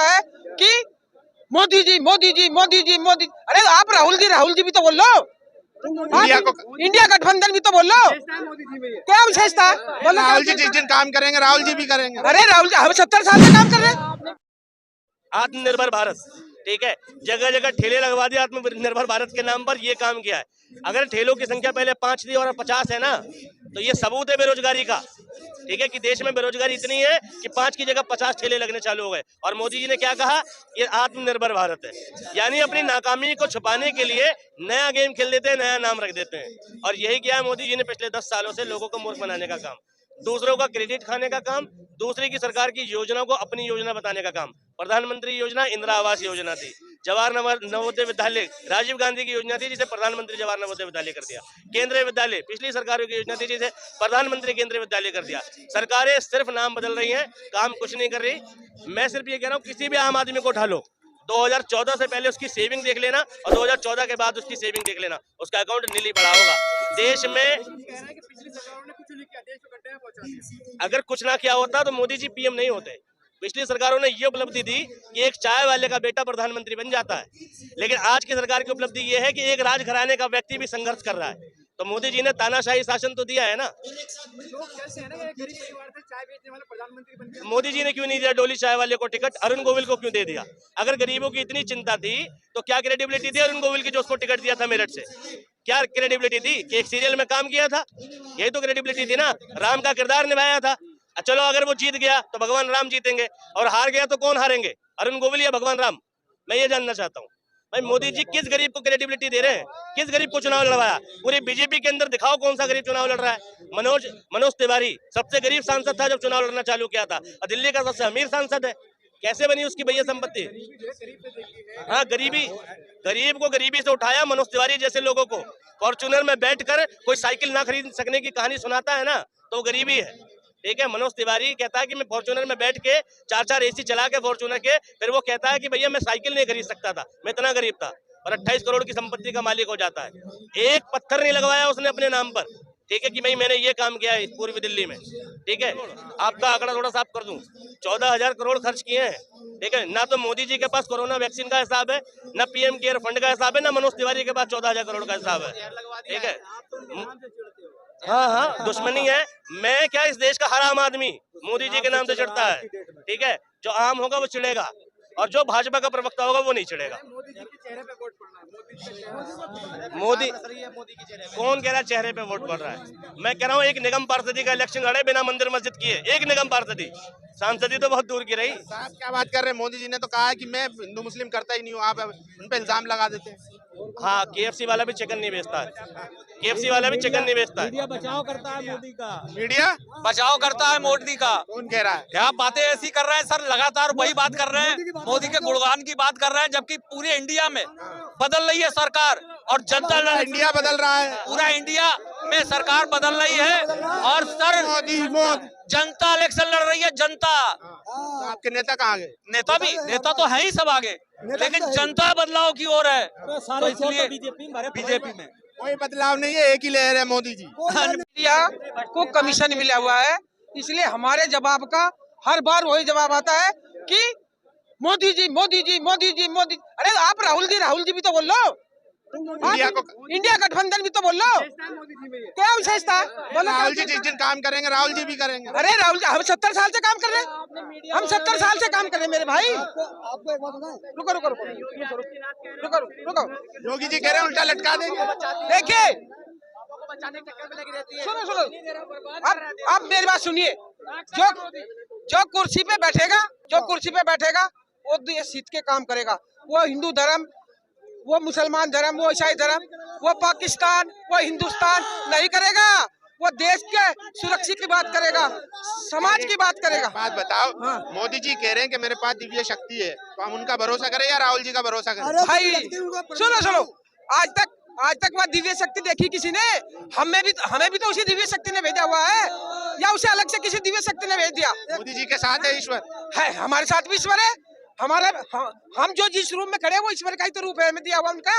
आता है कि मोदी जी मोदी जी मोदी जी मोदी। अरे आप राहुल जी भी तो बोल लो, इंडिया गठबंधन भी तो बोल लो। क्या विशेषता है? राहुल जी जिस दिन काम करेंगे राहुल जी भी करेंगे। अरे राहुल जी हम 70 साल से काम कर रहे हैं। आत्मनिर्भर भारत, ठीक है, जगह जगह ठेले लगवा दिए आत्मनिर्भर भारत के नाम पर, ये काम किया है। अगर ठेलों की संख्या पहले 5 थी और 50 है ना, तो ये सबूत है बेरोजगारी का, ठीक है, कि देश में बेरोजगारी इतनी है कि 5 की जगह 50 ठेले लगने चालू हो गए। और मोदी जी ने क्या कहा, ये आत्मनिर्भर भारत है, यानी अपनी नाकामी को छुपाने के लिए नया गेम खेल देते हैं, नया नाम रख देते हैं। और यही किया है मोदी जी ने पिछले 10 सालों से, लोगों को मूर्ख बनाने का काम, दूसरों का क्रेडिट खाने का काम, दूसरे की सरकार की योजना को अपनी योजना बताने का काम। प्रधानमंत्री योजना इंदिरा आवास योजना थी, जवाहर नवोदय विद्यालय राजीव गांधी की योजना थी, जिसे प्रधानमंत्री जवाहर नवोदय विद्यालय कर दिया। केंद्रीय विद्यालय पिछली सरकारों की योजना थी, जिसे प्रधानमंत्री केंद्रीय विद्यालय कर दिया। सरकारें सिर्फ नाम बदल रही हैं, काम कुछ नहीं कर रही। मैं सिर्फ ये कह रहा हूँ, किसी भी आम आदमी को उठा लो, 2014 से पहले उसकी सेविंग देख लेना और 2014 के बाद उसकी सेविंग देख लेना, उसका अकाउंट नीली पड़ा होगा। देश में अगर कुछ ना किया होता तो मोदी जी पीएम नहीं होते। पिछली सरकारों ने ये उपलब्धि दी कि एक चाय वाले का बेटा प्रधानमंत्री बन जाता है, लेकिन आज की सरकार की उपलब्धि ये है कि एक राज घराने का व्यक्ति भी संघर्ष कर रहा है। तो मोदी जी ने तानाशाही शासन तो दिया है ना। मोदी जी ने क्यों नहीं दिया डोली चाय वाले को टिकट, अरुण गोविल को क्यों दे दिया? अगर गरीबों की इतनी चिंता थी तो क्या क्रेडिबिलिटी थी अरुण गोविल की, जो उसको टिकट दिया था मेरठ से? क्या क्रेडिबिलिटी थी कि एक सीरियल में काम किया था? यही तो क्रेडिबिलिटी थी ना, राम का किरदार निभाया था। चलो अगर वो जीत गया तो भगवान राम जीतेंगे, और हार गया तो कौन हारेंगे, अरुण गोविल या भगवान राम? मैं ये जानना चाहता हूँ। भाई मोदी जी किस गरीब को क्रेडिबिलिटी दे रहे हैं? किस गरीब को चुनाव लड़वाया? पूरी बीजेपी के अंदर दिखाओ कौन सा गरीब चुनाव लड़ रहा है। मनोज तिवारी सबसे गरीब सांसद था जब चुनाव लड़ना चालू किया था, और दिल्ली का सबसे अमीर सांसद है। कैसे बनी उसकी भैया संपत्ति? हाँ, गरीब को गरीबी से उठाया। मनोज तिवारी जैसे लोगों को फॉर्च्यूनर में बैठकर कोई साइकिल ना खरीद सकने की कहानी सुनाता है ना, तो वो गरीबी है, ठीक है। मनोज तिवारी कहता है कि मैं फॉर्च्यूनर में बैठ के 4 एसी चला के फॉर्च्यूनर के, फिर वो कहता है कि भैया मैं साइकिल नहीं खरीद सकता था, मैं इतना गरीब था, और 28 करोड़ की संपत्ति का मालिक हो जाता है। एक पत्थर नहीं लगवाया उसने अपने नाम पर, ठीक है, कि भाई मैंने ये काम किया है पूर्वी दिल्ली में, ठीक है। आपका आंकड़ा थोड़ा साफ कर दूं, 14,000 करोड़ खर्च किए हैं, ठीक है। ना तो मोदी जी के पास कोरोना वैक्सीन का हिसाब है, ना पीएम केयर फंड का हिसाब है, ना मनोज तिवारी के पास 14,000 करोड़ का हिसाब है, ठीक है। हाँ, दुश्मनी है। मैं क्या, इस देश का हर आम आदमी मोदी जी के नाम से चिढ़ता है, ठीक है। जो आम होगा वो चिढ़ेगा, और जो भाजपा का प्रवक्ता होगा वो नहीं चिढ़ेगा। मोदी कौन कह रहा है चेहरे पे वोट पड़ रहा है? मैं कह रहा हूँ एक निगम पार्षदी का इलेक्शन लड़े बिना मंदिर मस्जिद किए, एक निगम पार्षदी, सांसदी तो बहुत दूर की रही। साहब क्या बात कर रहे हैं? मोदी जी ने तो कहा है कि मैं हिंदू मुस्लिम करता ही नहीं हूँ, आप उन पे इल्जाम लगा देते हैं। हाँ, केएफसी वाला भी चिकन नहीं बेचता है, केएफसी वाला भी चिकन नहीं बेचता है। मीडिया बचाव करता है मोदी का, मीडिया बचाव करता है मोदी का। कौन कह रहा है? क्या बातें ऐसी कर रहे हैं सर, लगातार वही बात कर रहे हैं, मोदी के गुणगान की बात कर रहे हैं, जबकि पूरे इंडिया में बदल रही है सरकार और जनता, इंडिया बदल रहा है, पूरा इंडिया में सरकार बदल रही है, और सर मोदी जनता इलेक्शन लड़ रही है, जनता। तो आपके नेता कहाँ गए? नेता तो है ही सब आगे, लेकिन जनता बदलाव की ओर है, तो इसलिए बीजेपी में कोई बदलाव नहीं है, एक ही लहर है मोदी जी। मीडिया को कमीशन मिला हुआ है, इसलिए हमारे जवाब का हर बार वही जवाब आता है कि मोदी जी मोदी जी मोदी जी मोदी। अरे आप राहुल जी भी तो बोल लो, इंडिया गठबंधन भी तो बोल लो। क्या विशेषता है? राहुल जी जिस दिन काम करेंगे राहुल जी भी करेंगे। अरे राहुल जी हम 70 साल से काम कर रहे हैं, हम 70 साल से काम कर रहे हैं मेरे भाई। रुको, योगी जी कह रहे हैं उल्टा लटका देंगे। देखिए सुनो, अब मेरी बात सुनिए। जो कुर्सी पे बैठेगा वो देश हित के काम करेगा। वो हिंदू धर्म, वो मुसलमान धर्म, वो ईसाई धर्म, वो पाकिस्तान, वो हिंदुस्तान नहीं करेगा। वो देश के सुरक्षा की बात करेगा, समाज की बात करेगा। बात बताओ, हाँ। मोदी जी कह रहे हैं कि मेरे पास दिव्य शक्ति है, तो हम उनका भरोसा करें या राहुल जी का भरोसा करें? भाई सुनो, आज तक वह दिव्य शक्ति देखी किसी ने? हमें भी तो उसी दिव्य शक्ति ने भेजा हुआ है, या उसे अलग से किसी दिव्य शक्ति ने भेज दिया? मोदी जी के साथ है ईश्वर, है हमारे साथ भी ईश्वर है। हम जो जिस रूम में खड़े वो ईश्वर का ही तो रूप है, हमें दिया हुआ उनका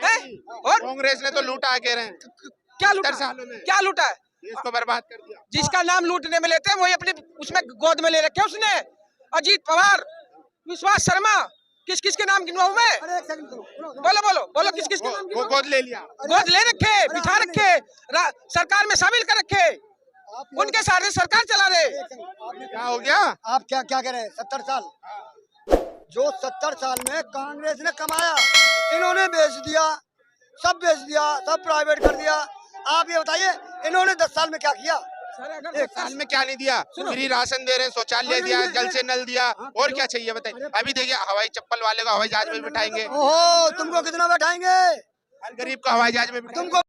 है। और कांग्रेस ने तो लूटा, कह रहे हैं। क्या लूटा है? इसको बर्बाद कर दिया। जिसका नाम लूटने में लेते हैं वही अपने उसमें गोद में ले रखे उसने। अजीत पवार विश्वास शर्मा, किस किस के नाम गिनवाऊं मैं? बोलो बोलो बोलो, किस किस के नाम वो गिनवाऊं? गोद ले लिया। गोद ले रखे, बिठा रखे, सरकार में शामिल कर रखे, उनके सारे सरकार चला रहे। क्या हो गया? आप क्या क्या कह रहे हैं? 70 साल, जो 70 साल में कांग्रेस ने कमाया इन्होंने बेच दिया, सब बेच दिया, सब प्राइवेट कर दिया। आप ये बताइए इन्होंने 10 साल में क्या किया? एक साल में क्या नहीं दिया? फ्री राशन दे रहे हैं, शौचालय दिया, जल से नल दिया, और क्या चाहिए बताइए? अभी देखिए हवाई चप्पल वाले को हवाई जहाज में बिठाएंगे, ओहो, तुमको कितना बैठाएंगे? हर गरीब को हवाई जहाज में बिठाएंगे। तुमको